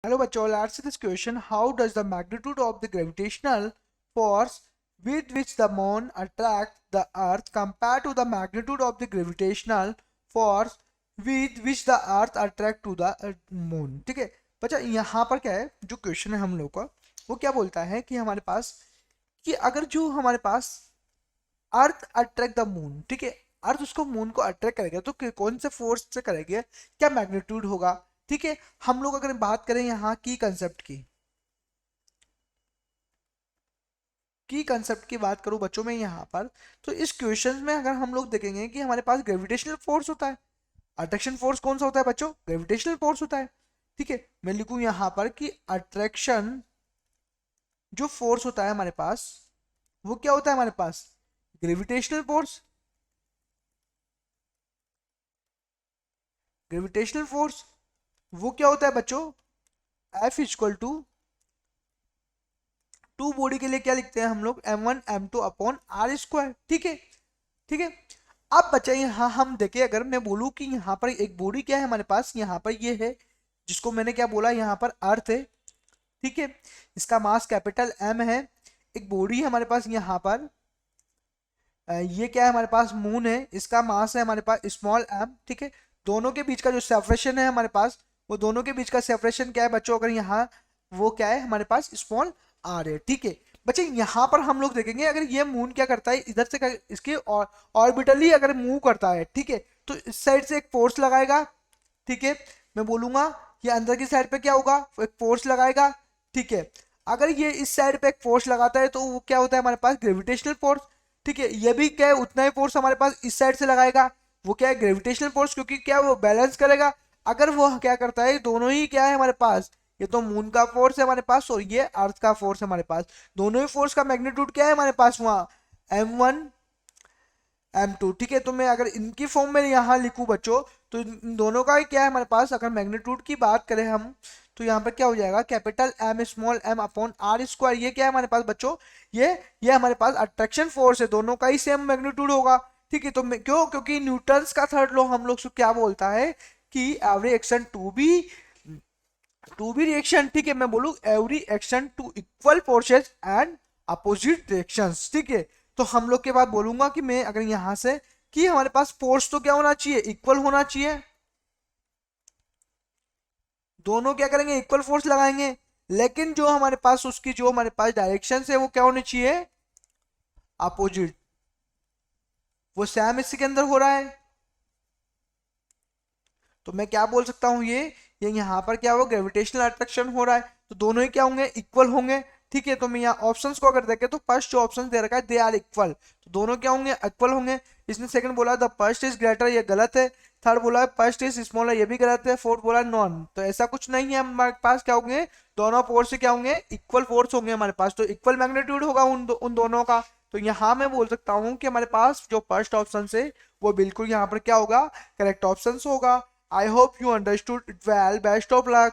Hello बच्चों, let's see this question. How does the magnitude of the gravitational force with which the moon attracts the earth compare to the magnitude of the gravitational force with which the earth attract to the moon? ठीक है बच्चा, यहाँ पर क्या है जो question है हम लोग का, वो क्या बोलता है कि हमारे पास कि अगर जो हमारे पास अर्थ अट्रैक्ट द मून, ठीक है, अर्थ उसको मून को अट्रैक्ट करेगा तो कौन से फोर्स से करेगा, क्या मैग्नीट्यूड होगा। ठीक है, हम लोग अगर बात करें यहाँ की कंसेप्ट की बात करूं बच्चों में यहाँ पर, तो इस क्वेश्चन में अगर हम लोग देखेंगे कि हमारे पास ग्रेविटेशनल फोर्स होता है, अट्रैक्शन फोर्स कौन सा होता है बच्चों, ग्रेविटेशनल फोर्स होता है। ठीक है, मैं लिखूं यहाँ पर कि अट्रैक्शन जो फोर्स होता है हमारे पास, वो क्या होता है हमारे पास, ग्रेविटेशनल फोर्स। ग्रेविटेशनल फोर्स वो क्या होता है बच्चों, F इक्वल टू बॉडी के लिए क्या लिखते हैं हम लोग, m1 m2 upon r square. ठीक है, ठीक है। अब बच्चा यहाँ हम देखें, अगर मैं बोलूँ कि यहाँ पर एक बॉडी क्या है हमारे पास, यहाँ पर ये है जिसको मैंने क्या बोला, यहाँ पर अर्थ है। ठीक है, इसका मास कैपिटल M है। एक बॉडी है हमारे पास यहाँ पर, ये क्या है हमारे पास, मून है, इसका मास है हमारे पास स्मॉल m। ठीक है, दोनों के बीच का जो सेपरेशन है हमारे पास, वो दोनों के बीच का सेपरेशन क्या है बच्चों, अगर यहाँ वो क्या है हमारे पास स्मॉल r है। ठीक है बच्चे, यहाँ पर हम लोग देखेंगे अगर ये मून क्या करता है, इधर से इसके ऑर्बिटली अगर मूव करता है, ठीक है, तो इस साइड से एक फोर्स लगाएगा। ठीक है, मैं बोलूंगा ये अंदर की साइड पे क्या होगा, एक फोर्स लगाएगा। ठीक है, अगर ये इस साइड पे एक फोर्स लगाता है तो वो क्या होता है हमारे पास, ग्रेविटेशनल फोर्स। ठीक है, ये भी क्या है उतना ही फोर्स हमारे पास इस साइड से लगाएगा, वो क्या है ग्रेविटेशनल फोर्स, क्योंकि क्या वो बैलेंस करेगा। अगर वो क्या करता है, दोनों ही क्या है हमारे पास, ये तो मून का फोर्स है हमारे पास और ये अर्थ का फोर्स है हमारे पास, दोनों ही फोर्स का मैग्नीट्यूड क्या है हमारे पास वहाँ, m1 m2। ठीक है, तो मैं अगर इनकी फॉर्म में यहाँ लिखूं बच्चों, तो इन दोनों का ही क्या है हमारे पास, अगर मैग्नीट्यूड की बात करें हम, तो यहाँ पर क्या हो जाएगा, capital M small m upon r square. ये क्या है हमारे पास बच्चों, ये हमारे पास अट्रैक्शन फोर्स है, दोनों का ही सेम मैग्नीट्यूड होगा। ठीक है, तो मैं क्यों, क्योंकि न्यूटन्स का थर्ड लॉ हम लोग से क्या बोलता है कि every action to be reaction. ठीक है, मैं बोलूँ every action to equal forces and opposite reactions. ठीक है, तो हम लोग के बाद बोलूंगा कि मैं अगर यहां से कि हमारे पास फोर्स तो क्या होना चाहिए, इक्वल होना चाहिए, दोनों क्या करेंगे इक्वल फोर्स लगाएंगे, लेकिन जो हमारे पास उसकी जो हमारे पास डायरेक्शन है वो क्या होनी चाहिए, अपोजिट, वो सेम इसके अंदर हो रहा है। तो मैं क्या बोल सकता हूँ, ये यहाँ पर क्या होगा, ग्रेविटेशनल अट्रैक्शन हो रहा है, तो दोनों ही क्या होंगे, इक्वल होंगे। ठीक है, तो मैं यहाँ ऑप्शंस को अगर देखें तो फर्स्ट जो ऑप्शन दे रखा है दे आर इक्वल, तो दोनों क्या होंगे, इक्वल होंगे। इसने सेकंड बोला द फर्स्ट इज ग्रेटर, ये गलत है। थर्ड बोला फर्स्ट इज स्मॉलर, ये भी गलत है। फोर्थ बोला नॉन, तो ऐसा कुछ नहीं है हमारे पास, क्या होंगे, दोनों फोर्स से क्या होंगे, इक्वल फोर्स होंगे हमारे पास, तो इक्वल मैग्नीट्यूड होगा उन दोनों का। तो यहाँ मैं बोल सकता हूँ कि हमारे पास जो फर्स्ट ऑप्शन है वो बिल्कुल यहाँ पर क्या होगा, करेक्ट ऑप्शन होगा। I hope you understood it well. Best of luck.